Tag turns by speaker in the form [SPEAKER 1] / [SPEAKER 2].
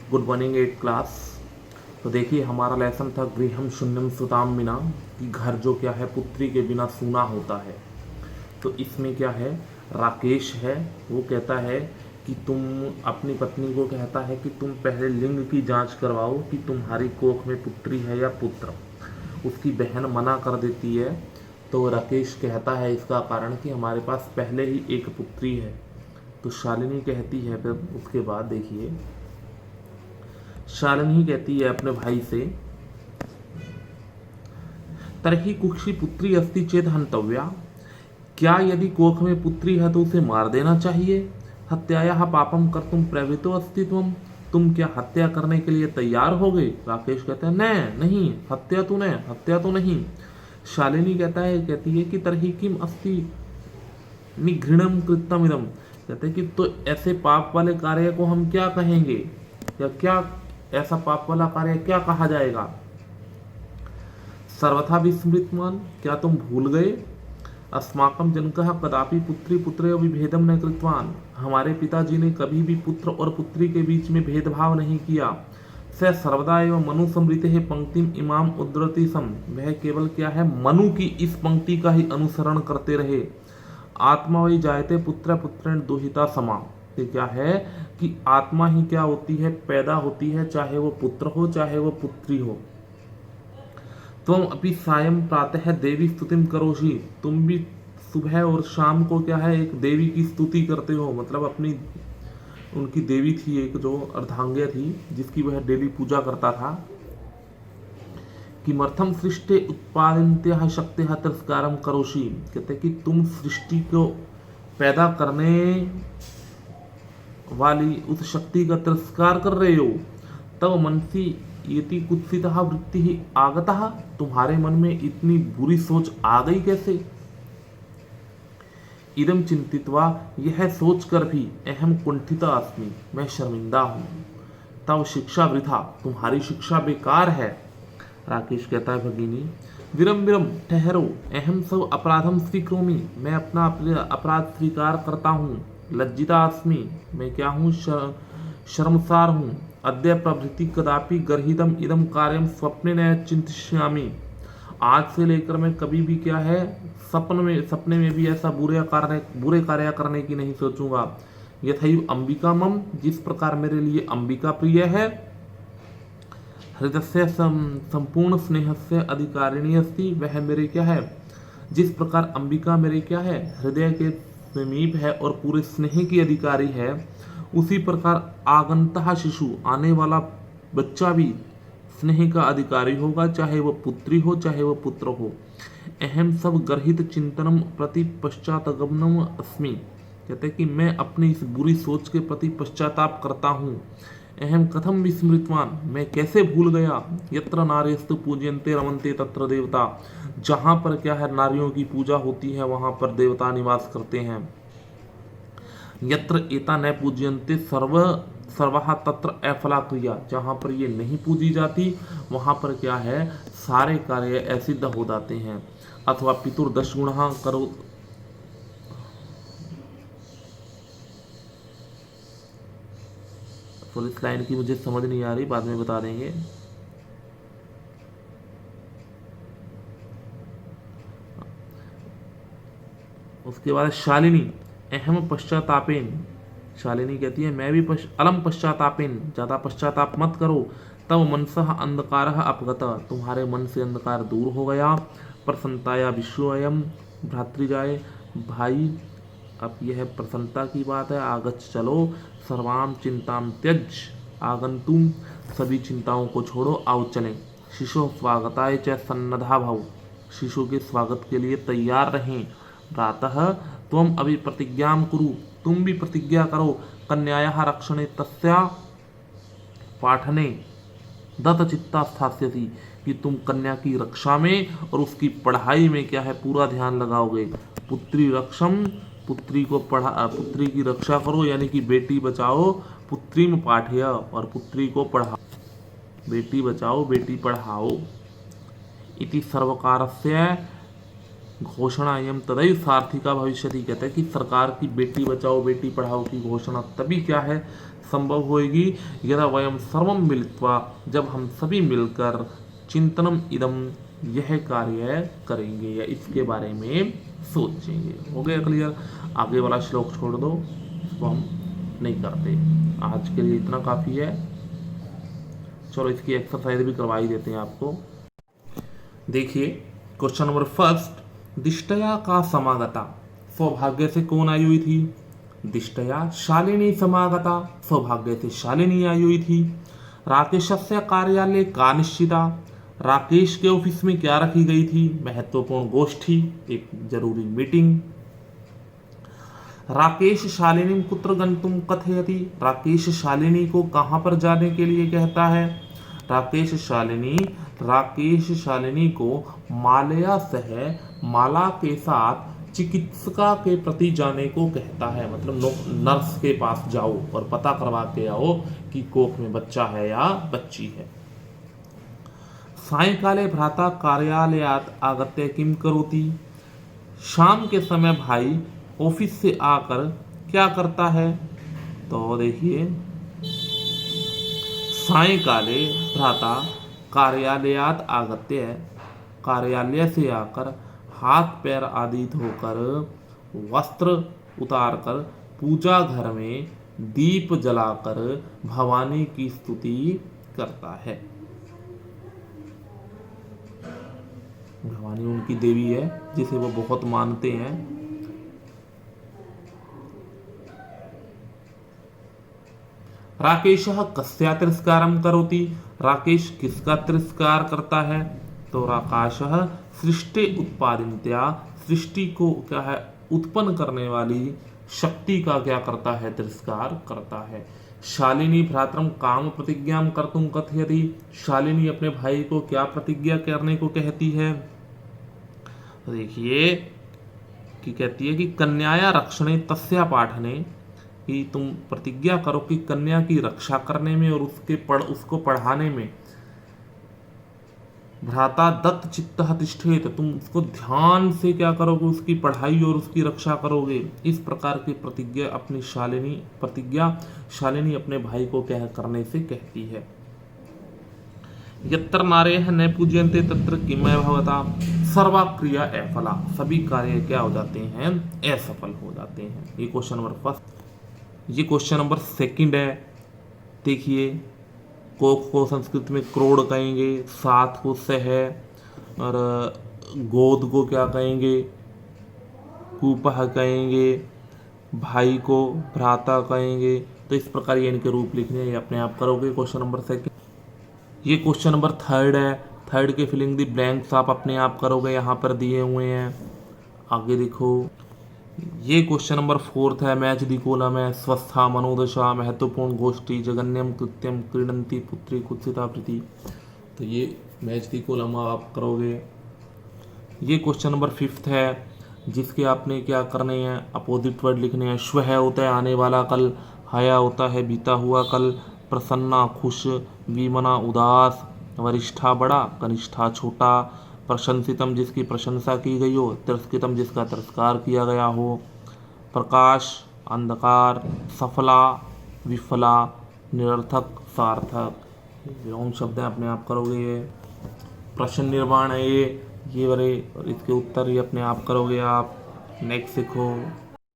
[SPEAKER 1] Good morning 8 class. तो देखिए हमारा लेसन था गृहम शून्यम सुताम बिना, कि घर जो क्या है पुत्री के बिना सूना होता है। तो इसमें क्या है, राकेश है वो कहता है कि तुम अपनी पत्नी को कहता है कि तुम पहले लिंग की जांच करवाओ कि तुम्हारी कोख में पुत्री है या पुत्र। उसकी बहन मना कर देती है। तो राकेश कहता है इसका कारण कि हमारे पास पहले ही एक पुत्री है। तो शालिनी कहती है, फिर उसके बाद देखिए शालिनी कहती है अपने भाई से, तरही कुक्षी पुत्री अस्ति चेत हंतव्या, क्या यदि कोख में पुत्री है तो उसे मार देना चाहिए। हत्याया पापम कर तुम प्रवृत्तो अस्तित्व, तुम क्या हत्या करने के लिए तैयार हो गए। राकेश कहता है नहीं, हत्या तो नहीं। शालिनी कहती है कि तरही किम अस्ति निघृणम कृतम इदम, कहते हैं कि तो ऐसे पाप वाले कार्य को हम क्या कहेंगे, या क्या ऐसा पाप वाला कार्य क्या कहा जाएगा। सर्वथा विस्मृतमान, क्या तुम भूल गए। अस्माकं जनकः कदापि पुत्री पुत्रे विभेदम न कृतवान, हमारे पिताजी ने कभी भी पुत्र और पुत्री के बीच में भेदभाव नहीं किया। स सर्वदा एवं मनु समृते है पंक्तिम इमाम उद्धरति सम, वह केवल क्या है मनु की इस पंक्ति का ही अनुसरण करते रहे। आत्मा वही जायते पुत्र पुत्रेण दुहिता समा, ये क्या है कि आत्मा ही क्या होती है, पैदा होती है, चाहे वो पुत्र हो चाहे वो पुत्री हो। तुम अभी सायं प्रातः देवी स्तुतिम करोशी, तुम भी सुबह और शाम को क्या है एक देवी की स्तुति करते हो। मतलब अपनी उनकी देवी थी एक जो अर्धांग्या थी जिसकी वह डेली पूजा करता था। कि मर्थम सृष्टि उत्पादन्त्य शक्ति तिरस्कारम करोशी, कहते कि तुम सृष्टि को पैदा करने वाली उस शक्ति का तिरस्कार कर रहे हो। तब मनसी यति कुत्सितः वृत्ति ही आगतः, तुम्हारे मन में इतनी बुरी सोच आ गई कैसे। इदम चिंतित्वा, यह सोचकर भी अहम कुंठिता अस्मि, मैं शर्मिंदा हूँ। तब शिक्षा वृथा, तुम्हारी शिक्षा बेकार है। राकेश कहता है भगिनी विरम विरम ठहरो, अहम सब अपराधम स्वीकरोमि, मैं अपना अपराध स्वीकार करता हूँ। लज्जिता अस्मि, मैं क्या हूँ, शर्मसार हूँ। अद्य प्रभृति कदापि गर्हितम इदम कार्यम स्वप्ने न चिंतिष्यामि, आज से लेकर मैं कभी भी क्या है सपने में भी ऐसा बुरे कार्य करने की नहीं सोचूंगा। यथैव अंबिका मम, जिस प्रकार मेरे लिए अंबिका प्रिय है। हृदय संपूर्ण स्नेह से अधिकारिणी अस्ति, वह मेरे क्या है, जिस प्रकार अंबिका मेरे क्या है हृदय के समीप है और पूरे स्नेह की अधिकारी है, उसी प्रकार आगंतः शिशु, आने वाला बच्चा भी स्नेह का अधिकारी होगा, चाहे वह पुत्री हो चाहे वह पुत्र हो। अहम सब गर्हित चिंतनम प्रति पश्चातगमनम अस्मि, कहते कि मैं अपनी इस बुरी सोच के प्रति पश्चाताप करता हूँ। अहम कथम विस्मृतवान, मैं कैसे भूल गया। यत्र नार्यस्तु पूज्यन्ते रमन्ते तत्र देवता, जहाँ पर क्या है नारियों की पूजा होती है वहाँ पर देवता निवास करते हैं। यत्र एता न पूज्यन्ते सर्वहा तत्र अफला क्रिया, जहाँ पर ये नहीं पूजी जाती वहाँ पर क्या है सारे कार्य असिद्ध हो जाते हैं। अथवा पितुर्दश गुण करो, तो इस लाइन की मुझे समझ नहीं आ रही, बाद में बता देंगे। उसके बाद शालिनी अहम पश्चातापेन, शालिनी कहती है मैं भी अलम पश्चातापेन, ज्यादा पश्चाताप मत करो। तब मनसः अंधकार अपगत, तुम्हारे मन से अंधकार दूर हो गया। प्रसन्नताया विश्वयम भ्रातृजाए, भाई अब यह प्रसन्नता की बात है। आगच्छ चलो, सर्वाम चिंताम त्यज आगंतुम, सभी चिंताओं को छोड़ो आओ चलें। शिशु स्वागताय च सन्नधा भव, शिशु के स्वागत के लिए तैयार रहें। प्रातः त्वम अभी प्रतिज्ञाम कुरु, तुम भी प्रतिज्ञा करो। कन्यायाः रक्षणे तस्या पाठने दत्तचित्ता स्थास्यसि, कि तुम कन्या की रक्षा में और उसकी पढ़ाई में क्या है पूरा ध्यान लगाओगे। पुत्री रक्षम, पुत्री पुत्री की रक्षा करो, यानी कि बेटी बचाओ पुत्री में पाठय, और पुत्री को पढ़ाओ, बेटी बचाओ बेटी पढ़ाओ। इति सर्वकारस्य घोषणा एवं तदैव सार्थिका भविष्यति, कहते हैं कि सरकार की बेटी बचाओ बेटी पढ़ाओ की घोषणा तभी क्या है संभव होगी यदा वयम सर्वम मिलित्वा, जब हम सभी मिलकर चिंतनम इदम, यह कार्य करेंगे या इसके बारे में सोचेंगे। हो गया क्लियर? आगे वाला श्लोक छोड़ दो, इसको हम नहीं करते। आज के लिए इतना काफ़ी है। चलो इसकी एक्सरसाइज भी करवा ही देते हैं आपको। देखिए क्वेश्चन नंबर फर्स्ट, दिष्टया का समागता, सौभाग्य से कौन आई हुई थी? दिष्टया शालिनी समागता, सौभाग्य से शालिनी आई हुई थी। राकेशस्य कार्यालय का निश्चिता, राकेश के ऑफिस में क्या रखी गई थी? महत्वपूर्ण गोष्ठी, एक जरूरी मीटिंग। राकेश शालिनी कुत्र गंतुम कथयति, राकेश शालिनी को कहां पर जाने के लिए कहता है? राकेश शालिनी को मालया सह, माला के साथ चिकित्सिका के प्रति जाने को कहता है। मतलब नर्स के पास जाओ और पता करवा के आओ कि कोख में बच्चा है या बच्ची है। सायंकाले भ्राता कार्यालयात आगत्य किम करोति, शाम के समय भाई ऑफिस से आकर क्या करता है? तो देखिए, सायंकाले भ्राता कार्यालयात आगत्य, कार्यालय से आकर हाथ पैर आदि धोकर वस्त्र उतारकर पूजा घर में दीप जलाकर भवानी की स्तुति करता है। भवानी उनकी देवी है जिसे वो बहुत मानते हैं। राकेश कस्या तिरस्कारम करोति, राकेश किसका तिरस्कार करता है? तो राकाश सृष्टि उत्पादित्या, सृष्टि को क्या है उत्पन्न करने वाली शक्ति का क्या करता है? तिरस्कार करता है। शालिनी भ्रातरम काम प्रतिज्ञाम कर्तुम कथयति, शालिनी अपने भाई को क्या प्रतिज्ञा करने को कहती है? देखिए कि कहती है कि कन्याया रक्षणे तस्या पाठने, कि तुम प्रतिज्ञा करो कि कन्या की रक्षा करने में और उसको पढ़ाने में भ्राता दत्त चित्तः तिष्ठेत, तुम उसको ध्यान से क्या करोगे? उसकी पढ़ाई और उसकी रक्षा करोगे। इस प्रकार की प्रतिज्ञा शालिनी अपने भाई को क्या करने से कहती है। यत्र नारेह न पूज्यन्ते तत्र किमय भवता, सर्वा क्रिया अफला, सभी कार्य क्या हो जाते हैं? असफल हो जाते हैं। ये क्वेश्चन नंबर फर्स्ट। ये क्वेश्चन नंबर सेकंड है। देखिए, कोख को संस्कृत में क्रोड़ कहेंगे, सात को सह, और गोद को क्या कहेंगे? कूपह कहेंगे, भाई को भ्राता कहेंगे। तो इस प्रकार ये इनके रूप लिखने ये अपने आप करोगे। Question number second. ये क्वेश्चन नंबर थर्ड है। थर्ड के फिलिंग दी ब्लैंक्स आप अपने आप करोगे, यहाँ पर दिए हुए हैं। आगे देखो, ये क्वेश्चन नंबर फोर्थ है। मैच दी कोलम है। स्वस्था मनोदशा, महत्वपूर्ण गोष्ठी, जगन्यम कृत्यम, क्रीडंती पुत्री कुत्सिता प्रीति। तो ये मैच दी कोलम आप करोगे। ये क्वेश्चन नंबर फिफ्थ है, जिसके आपने क्या करने हैं? अपोजिट वर्ड लिखने हैं। श्वः होता है आने वाला कल, हया होता है बीता हुआ कल, प्रसन्ना खुश, विमना उदास, वरिष्ठा बड़ा, कनिष्ठा छोटा, प्रशंसितम जिसकी प्रशंसा की गई हो, तिरस्कृतम जिसका तिरस्कार किया गया हो, प्रकाश अंधकार, सफला विफला, निरर्थक सार्थक। व्योम शब्द है अपने आप करोगे। ये प्रश्न निर्माण है ये वाले, और इसके उत्तर ये अपने आप करोगे आप। नेक्स्ट सीखो।